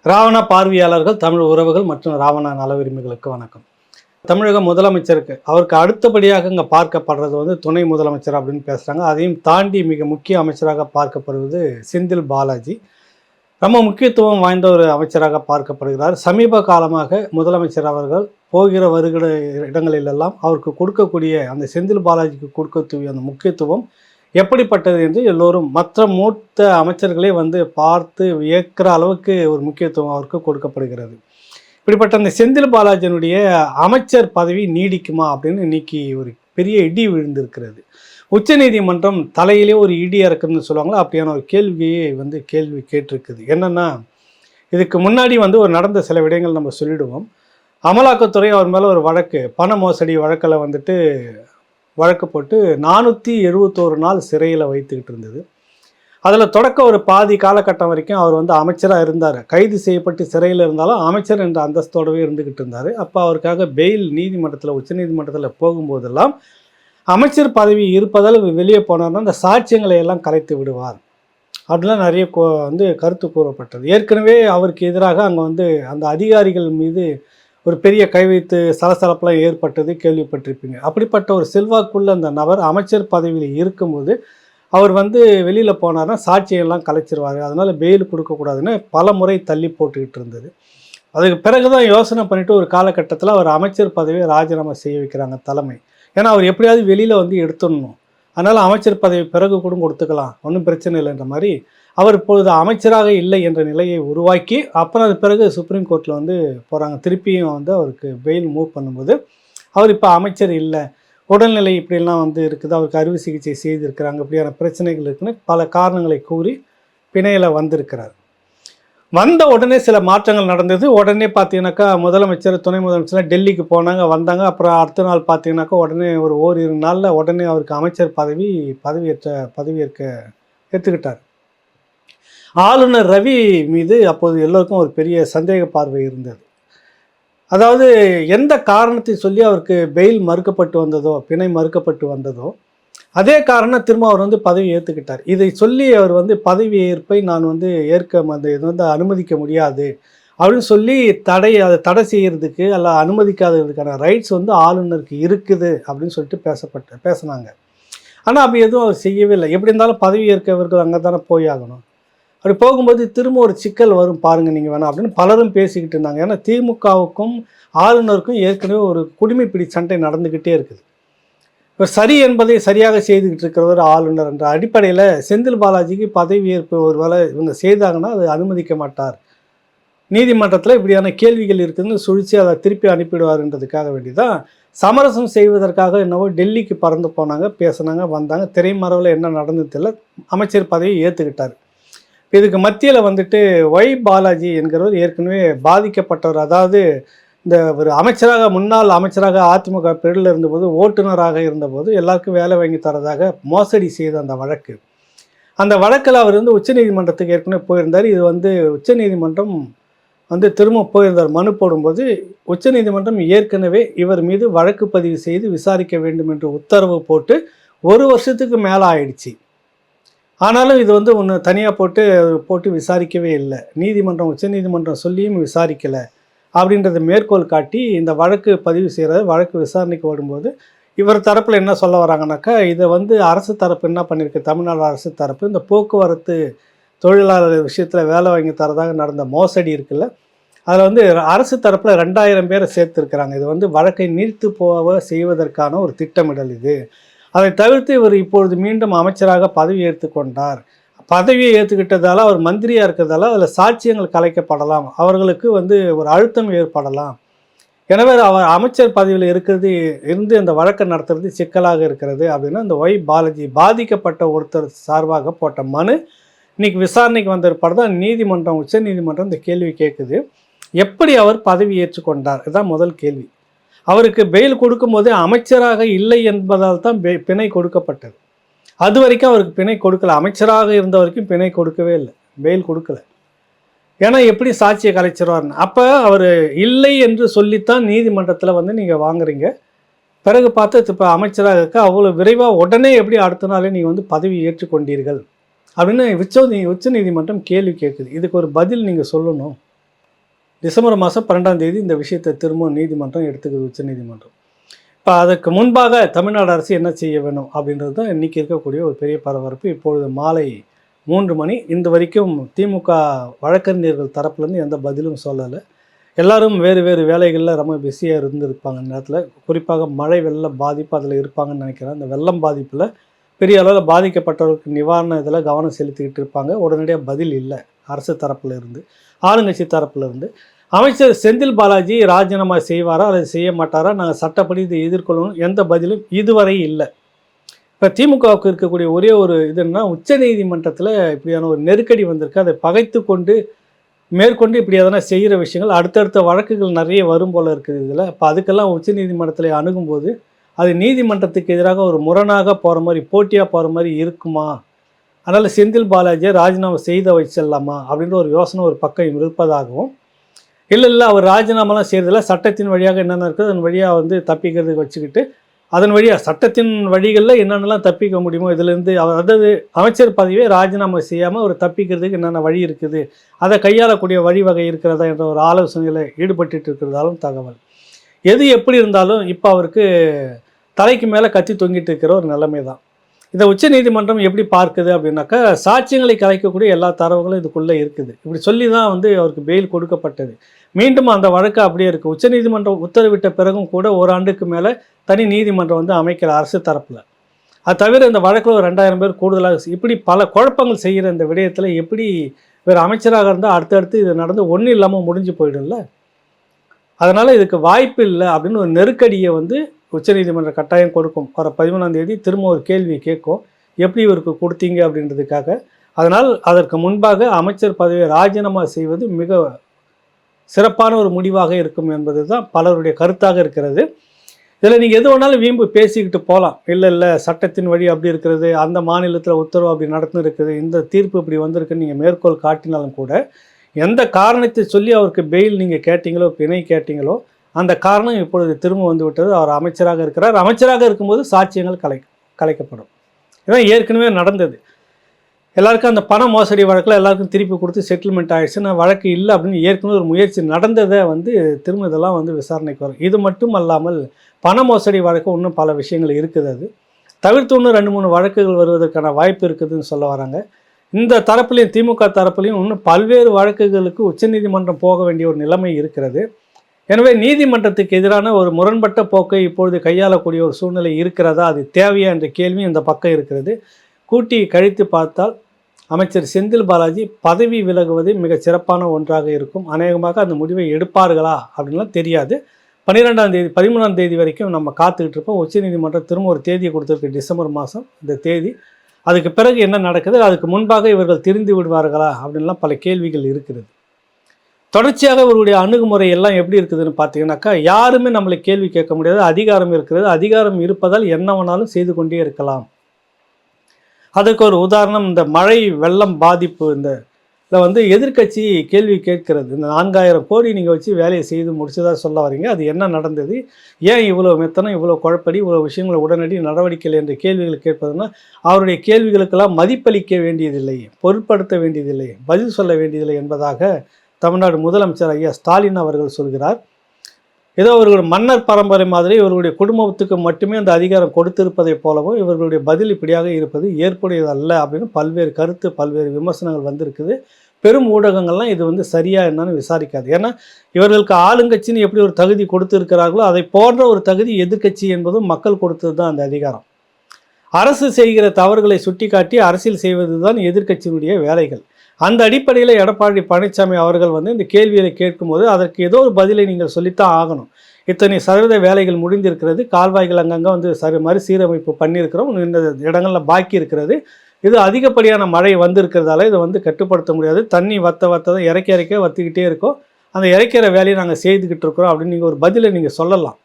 ராவணா பார்வையாளர்கள், தமிழ் உறவுகள் மற்றும் ராவணா நல உரிமைகளுக்கு வணக்கம். தமிழக முதலமைச்சருக்கு அவருக்கு அடுத்தபடியாக இங்கே பார்க்கப்படுறது துணை முதலமைச்சர் அப்படின்னு பேசுகிறாங்க. அதையும் தாண்டி மிக முக்கிய அமைச்சராக பார்க்கப்படுவது செந்தில் பாலாஜி. ரொம்ப முக்கியத்துவம் வாய்ந்த ஒரு அமைச்சராக பார்க்கப்படுகிறார். சமீப காலமாக முதலமைச்சர் அவர்கள் போகிற வருகிற இடங்களிலெல்லாம் அவருக்கு கொடுக்கக்கூடிய அந்த செந்தில் பாலாஜிக்கு கொடுக்கக்கூடிய அந்த முக்கியத்துவம் எப்படிப்பட்டது என்று எல்லோரும் மற்ற மூத்த அமைச்சர்களே பார்த்து வியக்கிற அளவுக்கு ஒரு முக்கியத்துவம் அவருக்கு கொடுக்கப்படுகிறது. இப்படிப்பட்ட அந்த செந்தில் பாலாஜியினுடைய அமைச்சர் பதவி நீடிக்குமா அப்படின்னு இன்னைக்கு ஒரு பெரிய இடி விழுந்திருக்கிறது. உச்சநீதிமன்றம் தலையிலே ஒரு இடி இறக்குன்னு சொல்லுவாங்களா, அப்படியான ஒரு கேள்வியை கேள்வி கேட்டிருக்குது. என்னன்னா, இதுக்கு முன்னாடி ஒரு நடந்த சில விடயங்கள் நம்ம சொல்லிடுவோம். அமலாக்கத்துறை அவர் மேலே ஒரு வழக்கு, பண மோசடி வழக்கில் வழக்கு போட்டு 471 நாள் சிறையில் வைத்துக்கிட்டு இருந்தது. அதில் தொடக்க ஒரு பாதி காலகட்டம் வரைக்கும் அவர் அமைச்சராக இருந்தார். கைது செய்யப்பட்டு சிறையில் இருந்தாலும் அமைச்சர் என்ற அந்தஸ்தோடவே இருந்துக்கிட்டு இருந்தார். அப்போ அவருக்காக பெயில் நீதிமன்றத்தில் உச்சநீதிமன்றத்தில் போகும்போதெல்லாம் அமைச்சர் பதவி இருப்பதால் வெளியே போனார்னா அந்த சாட்சியங்களை எல்லாம் கலைத்து விடுவார் அப்படிலாம் நிறைய கருத்து கூறப்பட்டது. ஏற்கனவே அவருக்கு எதிராக அங்கே அந்த அதிகாரிகள் மீது ஒரு பெரிய கை வைத்து சலசலப்பெல்லாம் ஏற்பட்டது கேள்விப்பட்டிருப்பீங்க. அப்படிப்பட்ட ஒரு செல்வாக்குள்ள அந்த நபர் அமைச்சர் பதவியில் இருக்கும்போது அவர் வெளியில் போனார்னா சாட்சியெல்லாம் கலைச்சிருவார், அதனால் பெயில் கொடுக்கக்கூடாதுன்னு பல முறை தள்ளி போட்டுக்கிட்டு இருந்தது. அதுக்கு பிறகு தான் யோசனை பண்ணிவிட்டு ஒரு காலகட்டத்தில் அவர் அமைச்சர் பதவியை ராஜினாமா செய்ய வைக்கிறாங்க தலைமை. ஏன்னா அவர் எப்படியாவது வெளியில் எடுத்துடணும், அதனால் அமைச்சர் பதவி பிறகு கூட கொடுத்துக்கலாம், ஒன்றும் பிரச்சனை இல்லைன்ற மாதிரி அவர் இப்பொழுது அமைச்சராக இல்லை என்ற நிலையை உருவாக்கி அப்புறம் அது பிறகு சுப்ரீம் கோர்ட்டில் போகிறாங்க. திருப்பியும் அவருக்கு பெயில் மூவ் பண்ணும்போது அவர் இப்போ அமைச்சர் இல்லை, உடல்நிலை இப்படிலாம் இருக்குது, அவருக்கு அறுவை சிகிச்சை செய்திருக்கிறாங்க, இப்படியான பிரச்சனைகள் இருக்குன்னு பல காரணங்களை கூறி பிணையில் வந்திருக்கிறார். வந்த உடனே சில மாற்றங்கள் நடந்தது. உடனே பார்த்தீங்கன்னாக்கா முதலமைச்சர் துணை முதலமைச்சர் டெல்லிக்கு போனாங்க, வந்தாங்க. அப்புறம் அடுத்த நாள் பார்த்தீங்கன்னாக்கா உடனே ஓரிரு நாளில் உடனே அவருக்கு அமைச்சர் பதவியேற்க ஏற்றுக்கிட்டார். ஆளுநர் ரவி மீது அப்போது எல்லோருக்கும் ஒரு பெரிய சந்தேக பார்வை இருந்தது. அதாவது எந்த காரணத்தை சொல்லி அவருக்கு பெயில் மறுக்கப்பட்டு வந்ததோ, பிணை மறுக்கப்பட்டு வந்ததோ, அதே காரணம் திரும்ப அவர் பதவி ஏற்றுக்கிட்டார். இதை சொல்லி அவர் பதவி ஏற்பை நான் ஏற்க இது அனுமதிக்க முடியாது அப்படின்னு சொல்லி அதை தடை செய்கிறதுக்கு அல்ல அனுமதிக்காததுக்கான ரைட்ஸ் ஆளுநருக்கு இருக்குது அப்படின்னு சொல்லிட்டு பேசினாங்க. ஆனால் அப்படி எதுவும் அவர் செய்யவே இல்லை. எப்படி இருந்தாலும் பதவி ஏற்கவர்கள் அங்கே தானே போய் ஆகணும். அப்படி போகும்போது திரும்ப ஒரு சிக்கல் வரும் பாருங்கள் நீங்கள் வேணாம் அப்படின்னு பலரும் பேசிக்கிட்டு இருந்தாங்க. ஏன்னா திமுகவுக்கும் ஆளுநருக்கும் ஏற்கனவே ஒரு குடிமைப்பிடி சண்டை நடந்துக்கிட்டே இருக்குது. இப்போ சரி என்பதை சரியாக செய்துக்கிட்டு இருக்கிறவர் ஆளுநர் என்ற அடிப்படையில் செந்தில் பாலாஜிக்கு பதவியேற்பு ஒரு வேளை இவங்க செய்தாங்கன்னா அது அனுமதிக்க மாட்டார், நீதிமன்றத்தில் இப்படியான கேள்விகள் இருக்குதுன்னு சுழிச்சு அதை திருப்பி அனுப்பிடுவார்ன்றதுக்காக வேண்டி தான் சமரசம் செய்வதற்காக என்னவோ டெல்லிக்கு பறந்து போனாங்க, பேசினாங்க, வந்தாங்க. திரைமறைவில் என்ன நடந்தது தெரியல, அமைச்சர் பதவியை ஏற்றுக்கிட்டார். இதுக்கு மத்தியில் ஒய் பாலாஜி என்கிறவர் ஏற்கனவே பாதிக்கப்பட்டவர். அதாவது இந்த ஒரு முன்னாள் அமைச்சராக அதிமுக பெருளில் இருந்தபோது ஓட்டுநராக இருந்தபோது எல்லாருக்கும் வேலை வாங்கி தரதாக மோசடி செய்த அந்த வழக்கில் அவர் உச்சநீதிமன்றத்துக்கு ஏற்கனவே போயிருந்தார். இது உச்சநீதிமன்றம் திரும்ப போயிருந்தார் மனு போடும்போது. உச்சநீதிமன்றம் ஏற்கனவே இவர் மீது வழக்கு பதிவு செய்து விசாரிக்க வேண்டும் என்று உத்தரவு போட்டு 1 வருஷத்துக்கு மேலே ஆயிடுச்சு. ஆனாலும் இது ஒன்று தனியாக போட்டு விசாரிக்கவே இல்லை. உச்சநீதிமன்றம் சொல்லியும் விசாரிக்கலை அப்படின்றத மேற்கோள் காட்டி இந்த வழக்கு பதிவு செய்கிறது. வழக்கு விசாரணைக்கு வரும்போது இவர் தரப்பில் என்ன சொல்ல வராங்கனாக்கா, இதை அரசு தரப்பு என்ன பண்ணியிருக்கு, தமிழ்நாடு அரசு தரப்பு இந்த போக்குவரத்து தொழிலாளர் விஷயத்தில் வேலை வாங்கி தரதாக நடந்த மோசடி இருக்குல்ல, அதில் அரசு தரப்பில் 2000 பேரை சேர்த்துருக்கிறாங்க. இது வழக்கை நீர்த்து போக செய்வதற்கான ஒரு திட்டமிடல் இது. அதை தவிர்த்து இவர் இப்பொழுது மீண்டும் அமைச்சராக பதவி ஏற்றுக்கொண்டார். பதவியை ஏற்றுக்கிட்டதால் அவர் மந்திரியாக இருக்கிறதால அதில் சாட்சியங்கள் கலைக்கப்படலாம், அவர்களுக்கு ஒரு அழுத்தம் ஏற்படலாம். எனவே அவர் அமைச்சர் பதவியில் இருந்து அந்த வழக்கை நடத்துறது சிக்கலாக இருக்கிறது அப்படின்னு அந்த ஒய் பாலாஜி பாதிக்கப்பட்ட ஒருத்தர் சார்பாக போட்ட மனு இன்னைக்கு விசாரணைக்கு வந்திருப்பாடு தான் உச்சநீதிமன்றம் இந்த கேள்வி கேட்குது. எப்படி அவர் பதவி ஏற்றுக்கொண்டார்? இதுதான் முதல் கேள்வி. அவருக்கு பெயில் கொடுக்கும்போதே அமைச்சராக இல்லை என்பதால் தான் பிணை கொடுக்கப்பட்டது. அது வரைக்கும் அவருக்கு பிணை கொடுக்கல. அமைச்சராக இருந்த வரைக்கும் பிணை கொடுக்கவே இல்லை, பெயில் கொடுக்கல. ஏன்னா எப்படி சாட்சியை கலைச்சிருவார்னு. அப்போ அவர் இல்லை என்று சொல்லித்தான் நீதிமன்றத்தில் நீங்கள் வாங்குறீங்க. பிறகு பார்த்து இப்போ அமைச்சராக இருக்க அவ்வளோ விரைவாக உடனே எப்படி அடுத்த நாளே நீங்கள் பதவி ஏற்றுக்கொண்டீர்கள் அப்படின்னு உச்ச நீதிமன்றம் கேள்வி கேட்குது. இதுக்கு ஒரு பதில் நீங்கள் சொல்லணும். டிசம்பர் மாதம் 12ஆம் தேதி இந்த விஷயத்தை திரும்ப நீதிமன்றம் எடுத்துக்குது, உச்சநீதிமன்றம். இப்போ அதற்கு முன்பாக தமிழ்நாடு அரசு என்ன செய்ய வேணும் அப்படின்றது தான் இன்றைக்கி இருக்கக்கூடிய ஒரு பெரிய பரபரப்பு. இப்பொழுது மாலை 3 மணி. இந்த வரைக்கும் திமுக வழக்கறிஞர்கள் தரப்புலேருந்து எந்த பதிலும் சொல்லலை. எல்லாரும் வேறு வேறு வேலைகளில் ரொம்ப பிஸியாக இருந்திருப்பாங்க இந்த நேரத்தில். குறிப்பாக மழை வெள்ள பாதிப்பு அதில் இருப்பாங்கன்னு நினைக்கிறேன். அந்த வெள்ளம் பாதிப்பில் பெரிய அளவில் பாதிக்கப்பட்டவர்களுக்கு நிவாரண இதில் கவனம் செலுத்திக்கிட்டு இருப்பாங்க. உடனடியாக பதில் இல்லை அரசு தரப்பில் இருந்து, ஆளுங்கட்சி தரப்பில் இருந்து. அமைச்சர் செந்தில் பாலாஜி ராஜினாமா செய்வாரா அல்லது செய்ய மாட்டாரா, நாங்கள் சட்டப்படி இதை எதிர்கொள்ளணும், எந்த பதிலும் இதுவரை இல்லை. இப்போ திமுகவுக்கு இருக்கக்கூடிய ஒரே ஒரு இதுன்னா, உச்சநீதிமன்றத்தில் இப்படியான ஒரு நெருக்கடி வந்திருக்கு. அதை பகைத்து கொண்டு மேற்கொண்டு இப்படி எதனா செய்கிற விஷயங்கள் அடுத்தடுத்த வழக்குகள் நிறைய வரும் போல் இருக்குது இதில். இப்போ அதுக்கெல்லாம் உச்சநீதிமன்றத்தில் அணுகும்போது அது நீதிமன்றத்துக்கு எதிராக ஒரு முரணாக போகிற மாதிரி, போட்டியாக போகிற மாதிரி இருக்குமா? அதனால் செந்தில் பாலாஜியை ராஜினாமா செய்த வச்சிடலாமா அப்படின்ற ஒரு யோசனை ஒரு பக்கம் இருப்பதாகவும், இல்லை அவர் ராஜினாமாலாம் செய்கிறதில்ல, சட்டத்தின் வழியாக என்னென்ன இருக்குது அதன் வழியாக வந்து தப்பிக்கிறதுக்கு வச்சுக்கிட்டு, அதன் வழியாக சட்டத்தின் வழிகளில் என்னென்னலாம் தப்பிக்க முடியுமோ இதிலேருந்து அதாவது அமைச்சர் பதவியை ராஜினாமா செய்யாமல் ஒரு தப்பிக்கிறதுக்கு என்னென்ன வழி இருக்குது, அதை கையாளக்கூடிய வழிவகை இருக்கிறதா என்ற ஒரு ஆலோசனையில் ஈடுபட்டு இருக்கிறதாலும் தகவல். எது எப்படி இருந்தாலும் இப்போ அவருக்கு தலைக்கு மேலே கத்தி தொங்கிட்டு இருக்கிற ஒரு நிலைமை தான். இதை உச்சநீதிமன்றம் எப்படி பார்க்குது அப்படின்னாக்கா, சாட்சியங்களை கலைக்கக்கூடிய எல்லா தரவுகளும் இதுக்குள்ளே இருக்குது. இப்படி சொல்லி தான் வந்து அவருக்கு பெயில் கொடுக்கப்பட்டது. மீண்டும் அந்த வழக்கு அப்படியே இருக்குது. உச்சநீதிமன்றம் உத்தரவிட்ட பிறகும் கூட ஓராண்டுக்கு மேலே தனி நீதிமன்றம் வந்து அமைக்கிற அரசு தரப்பில். அது தவிர இந்த வழக்கில் ஒரு 2000 பேர் கூடுதலாக இப்படி பல குழப்பங்கள் செய்கிற இந்த விடயத்தில் எப்படி வேறு அமைச்சராக இருந்தால் அடுத்தடுத்து இது நடந்து ஒன்றும் இல்லாமல் முடிஞ்சு போயிடும்ல. அதனால் இதுக்கு வாய்ப்பு இல்லை அப்படின்னு ஒரு நெருக்கடியை வந்து உச்சநீதிமன்றம் கட்டாயம் கொடுக்கும். வர 13ஆம் தேதி திரும்ப ஒரு கேள்வி கேட்கும், எப்படி இவருக்கு கொடுத்தீங்க அப்படின்றதுக்காக. அதனால் அதற்கு முன்பாக அமைச்சர் பதவியை ராஜினாமா செய்வது மிக சிறப்பான ஒரு முடிவாக இருக்கும் என்பது தான் பலருடைய கருத்தாக இருக்கிறது. இதில் நீங்கள் எது வேணாலும் வீம்பு பேசிக்கிட்டு போகலாம். இல்லை சட்டத்தின் வழி அப்படி இருக்கிறது, அந்த மாநிலத்தில் உத்தரவு அப்படி நடந்துருக்குது, இந்த தீர்ப்பு இப்படி வந்திருக்குன்னு நீங்கள் மேற்கோள் காட்டினாலும் கூட, எந்த காரணத்தை சொல்லி அவருக்கு பெயில் நீங்கள் கேட்டீங்களோ, பிணை கேட்டீங்களோ, அந்த காரணம் இப்பொழுது திரும்ப வந்து விட்டது. அவர் அமைச்சராக இருக்கிறார். அமைச்சராக இருக்கும்போது சாட்சியங்கள் கலைக்கப்படும். இதான் ஏற்கனவே நடந்தது. எல்லாருக்கும் அந்த பண மோசடி வழக்கில் எல்லாருக்கும் திருப்பி கொடுத்து செட்டில்மெண்ட் ஆகிடுச்சுன்னா வழக்கு இல்லை அப்படின்னு ஏற்கனவே ஒரு முயற்சி நடந்ததை வந்து திரும்ப இதெல்லாம் வந்து விசாரணைக்கு வரும். இது மட்டும் அல்லாமல் பண மோசடி வழக்கு இன்னும் பல விஷயங்கள் இருக்குது. அது தவிர்த்து இன்னும் 2-3 வழக்குகள் வருவதற்கான வாய்ப்பு இருக்குதுன்னு சொல்ல வராங்க. இந்த தரப்புலையும் திமுக தரப்புலையும் இன்னும் பல்வேறு வழக்குகளுக்கு உச்சநீதிமன்றம் போக வேண்டிய ஒரு நிலைமை இருக்கிறது. எனவே நீதிமன்றத்துக்கு எதிரான ஒரு முரண்பட்ட போக்கை இப்பொழுது கையாளக்கூடிய ஒரு சூழ்நிலை இருக்கிறதா, அது தேவையா என்ற கேள்வி இந்த பக்கம் இருக்கிறது. கூட்டி கழித்து பார்த்தால் அமைச்சர் செந்தில் பாலாஜி பதவி விலகுவது மிக சிறப்பான ஒன்றாக இருக்கும். அநேகமாக அந்த முடிவை எடுப்பார்களா அப்படின்லாம் தெரியாது. 12ஆம் தேதி 13ஆம் தேதி வரைக்கும் நம்ம காத்துக்கிட்டு இருப்போம். உச்சநீதிமன்றம் திரும்ப ஒரு தேதியை கொடுத்துருக்கு, டிசம்பர் மாதம் இந்த தேதி. அதுக்கு பிறகு என்ன நடக்குது, அதுக்கு முன்பாக இவர்கள் திரிந்து விடுவார்களா அப்படின்லாம் பல கேள்விகள் இருக்கிறது. தொடர்ச்சியாக இவருடைய அணுகுமுறை எல்லாம் எப்படி இருக்குதுன்னு பார்த்தீங்கன்னாக்கா, யாருமே நம்மளை கேள்வி கேட்க முடியாது. அதிகாரம் இருக்கிறது, அதிகாரம் இருப்பதால் என்ன வேணாலும் செய்து கொண்டே இருக்கலாம். அதுக்கு ஒரு உதாரணம், இந்த மழை வெள்ளம் பாதிப்பு இதில் வந்து எதிர்க்கட்சி கேள்வி கேட்கிறது. இந்த 4000 கோடி நீங்கள் வச்சு வேலையை செய்து முடிச்சதாக சொல்ல வரீங்க, அது என்ன நடந்தது, ஏன் இவ்வளோ மெத்தனம், இவ்வளோ குழப்படி, இவ்வளோ விஷயங்களை உடனடி நடவடிக்கைகள் என்ற கேள்விகளை கேட்பதுன்னா, அவருடைய கேள்விகளுக்கெல்லாம் மதிப்பளிக்க வேண்டியதில்லை, பொருட்படுத்த வேண்டியதில்லை, பதில் சொல்ல வேண்டியதில்லை என்பதாக தமிழ்நாடு முதலமைச்சர் ஐயா ஸ்டாலின் அவர்கள் சொல்கிறார். ஏதோ அவர்களுடைய மன்னர் பரம்பரை மாதிரி இவர்களுடைய குடும்பத்துக்கு மட்டுமே அந்த அதிகாரம் கொடுத்திருப்பதைப் போலவும் இவர்களுடைய பதில் இப்படியாக இருப்பது ஏற்புடையதல்ல அப்படின்னு பல்வேறு கருத்து, பல்வேறு விமர்சனங்கள் வந்திருக்குது. பெரும் ஊடகங்கள்லாம் இது வந்து சரியா என்னன்னு விசாரிக்காது. ஏன்னா இவர்களுக்கு ஆளுங்கட்சின்னு எப்படி ஒரு தகுதி கொடுத்துருக்கிறார்களோ அதை போன்ற ஒரு தகுதி எதிர்க்கட்சி என்பதும் மக்கள் கொடுத்தது தான் அந்த அதிகாரம். அரசு செய்கிற தவறுகளை சுட்டிக்காட்டி அரசியல் செய்வது தான் எதிர்க்கட்சியினுடைய வேலைகள். அந்த அடிப்படையில் எடப்பாடி பழனிசாமி அவர்கள் வந்து இந்த கேள்விகளை கேட்கும்போது அதற்கு ஏதோ ஒரு பதிலை நீங்கள் சொல்லித்தான் ஆகணும். இத்தனை சதவீத வேலைகள் முடிந்திருக்கிறது, கால்வாய்கள் அங்கங்கே வந்து மறுசீரமைப்பு பண்ணியிருக்கிறோம், இந்த இடங்களில் பாக்கி இருக்கிறது, இது அதிகப்படியான மழை வந்திருக்கிறதால இதை வந்து கட்டுப்படுத்த முடியாது, தண்ணி வத்த தான் இறக்க வற்றிக்கிட்டே இருக்கோம், அந்த இறைக்கிற வேலையை நாங்கள் செய்துக்கிட்டு இருக்கிறோம் அப்படின்னு நீங்கள் ஒரு பதிலை நீங்கள் சொல்லலாம்.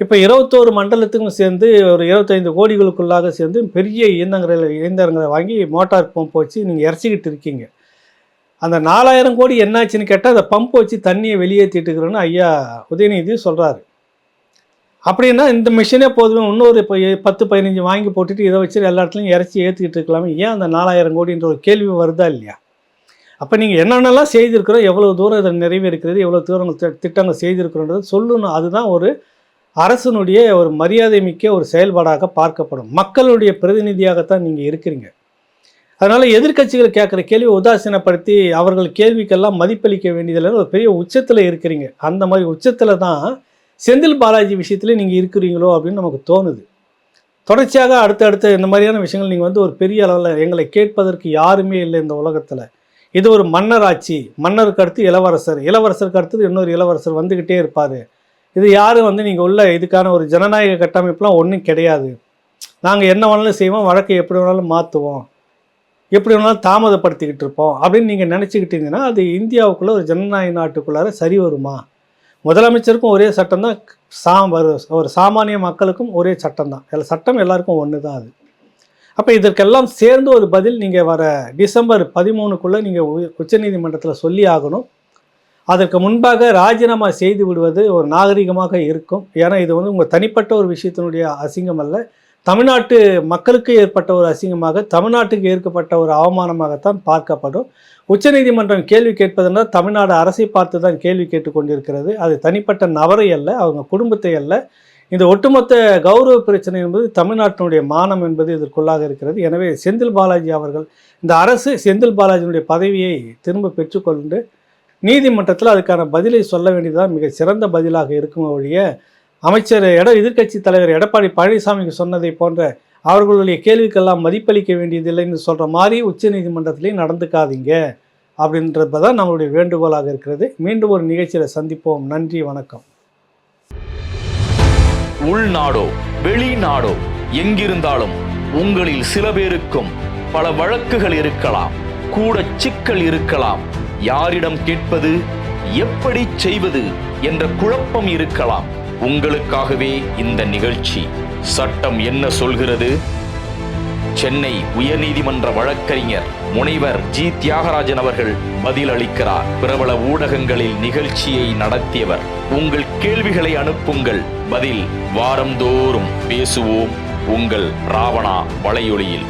இப்போ 21 மண்டலத்துக்கும் சேர்ந்து ஒரு 25 கோடிகளுக்குள்ளாக சேர்ந்து பெரிய இயந்திரங்களை வாங்கி மோட்டார் பம்ப் வச்சு நீங்கள் இறச்சிக்கிட்டு இருக்கீங்க. அந்த 4000 கோடி என்னாச்சுன்னு கேட்டால் அந்த பம்ப் வச்சு தண்ணியை வெளியேற்றிட்டு இருக்கிறோன்னு ஐயா உதயநிதி சொல்கிறாரு. அப்படின்னா இந்த மிஷினே போதுமே, இன்னொரு இப்போ 10-15 வாங்கி போட்டுட்டு இதை வச்சு எல்லா இடத்துலையும் இறச்சி ஏற்றிக்கிட்டு இருக்கலாமே, ஏன் அந்த 4000 கோடின்ற ஒரு கேள்வி வருதா இல்லையா? அப்போ நீங்கள் என்னென்னலாம் செய்திருக்கிறோம், எவ்வளோ தூரம் இதை நிறைவேறுக்கிறது, எவ்வளோ தூரம் திட்டங்கள் செய்திருக்கிறோன்றது சொல்லணும். அதுதான் ஒரு அரசனுடைய ஒரு மரியாதை மிக்க ஒரு செயல்பாடாக பார்க்கப்படும். மக்களுடைய பிரதிநிதியாகத்தான் நீங்கள் இருக்கிறீங்க. அதனால் எதிர்க்கட்சிகள் கேட்குற கேள்வி உதாசீனப்படுத்தி அவர்கள் கேள்விக்கெல்லாம் மதிப்பளிக்க வேண்டியதில் ஒரு பெரிய உச்சத்தில் இருக்கிறீங்க. அந்த மாதிரி உச்சத்தில் தான் செந்தில் பாலாஜி விஷயத்தில் நீங்கள் இருக்கிறீங்களோ அப்படின்னு நமக்கு தோணுது. தொடர்ச்சியாக அடுத்தடுத்த இந்த மாதிரியான விஷயங்கள் நீங்கள் வந்து ஒரு பெரிய அளவில் எங்களை கேட்பதற்கு யாருமே இல்லை இந்த உலகத்தில். இது ஒரு மன்னர் ஆட்சி, மன்னருக்கு அடுத்து இளவரசர், இளவரசருக்கு அடுத்தது இன்னொரு இளவரசர் வந்துக்கிட்டே இருப்பார். இது யாரும் வந்து நீங்கள் உள்ள இதுக்கான ஒரு ஜனநாயக கட்டமைப்புலாம் ஒன்றும் கிடையாது. நாங்கள் என்ன வேணாலும் செய்வோம், வழக்கை எப்படி வேணாலும் மாற்றுவோம், எப்படி வேணாலும் தாமதப்படுத்திக்கிட்டு இருப்போம் அப்படின்னு நீங்கள் நினச்சிக்கிட்டீங்கன்னா அது இந்தியாவுக்குள்ளே ஒரு ஜனநாயக நாட்டுக்குள்ளார சரி வருமா? முதலமைச்சருக்கும் ஒரே சட்டம் தான், ஒரு சாமானிய மக்களுக்கும் ஒரே சட்டம் தான். சட்டம் எல்லாருக்கும் ஒன்று தான் அது. அப்போ இதற்கெல்லாம் சேர்ந்து ஒரு பதில் நீங்கள் வர டிசம்பர் 13க்குள்ளே நீங்கள் உச்சநீதிமன்றத்தில் சொல்லி ஆகணும். அதற்கு முன்பாக ராஜினாமா செய்து விடுவது ஒரு நாகரிகமாக இருக்கும். ஏன்னா இது வந்து உங்கள் தனிப்பட்ட ஒரு விஷயத்தினுடைய அசிங்கம் அல்ல, தமிழ்நாட்டு மக்களுக்கு ஏற்பட்ட ஒரு அசிங்கமாக, தமிழ்நாட்டுக்கு ஏற்பட்ட ஒரு அவமானமாகத்தான் பார்க்கப்படும். உச்சநீதிமன்றம் கேள்வி கேட்பதென்றால் தமிழ்நாடு அரசை பார்த்து தான் கேள்வி கேட்டுக்கொண்டிருக்கிறது. அது தனிப்பட்ட நபரை அல்ல, அவங்க குடும்பத்தை அல்ல. இந்த ஒட்டுமொத்த கௌரவ பிரச்சனை என்பது தமிழ்நாட்டினுடைய மானம் என்பது இதற்குள்ளாக இருக்கிறது. எனவே செந்தில் பாலாஜி அவர்கள், இந்த அரசு செந்தில் பாலாஜியினுடைய பதவியை திரும்ப பெற்றுக்கொண்டு நீதிமன்றத்தில் அதுக்கான பதிலை சொல்ல வேண்டியதுதான் மிக சிறந்த பதிலாக இருக்கும் ஒழிய, அமைச்சர் எதிர்க்கட்சி தலைவர் எடப்பாடி பழனிசாமிக்கு சொன்னதை போன்ற அவர்களுடைய கேள்விக்கெல்லாம் மதிப்பளிக்க வேண்டியதில்லைன்னு சொல்கிற மாதிரி உச்சநீதிமன்றத்திலையும் நடந்துக்காதீங்க அப்படின்றது தான் நம்மளுடைய வேண்டுகோளாக இருக்கிறது. மீண்டும் ஒரு நிகழ்ச்சியில் சந்திப்போம். நன்றி, வணக்கம். உள்நாடோ வெளிநாடோ எங்கிருந்தாலும் உங்களில் சில பேருக்கும் பல வழக்குகள் இருக்கலாம், கூட சிக்கல் இருக்கலாம், யாரிடம் கேட்பது, எப்படி செய்வது என்ற குழப்பம் இருக்கலாம். உங்களுக்காகவே இந்த நிகழ்ச்சி. சட்டம் என்ன சொல்கிறது? சென்னை உயர்நீதிமன்ற வழக்கறிஞர் முனைவர் ஜி தியாகராஜன் அவர்கள் பதில் அளிக்கிறார். பிரபல ஊடகங்களில் நிகழ்ச்சியை நடத்தியவர். உங்கள் கேள்விகளை அனுப்புங்கள். பதில் வாரந்தோறும் பேசுவோம். உங்கள் ராவணா வலையொலியில்.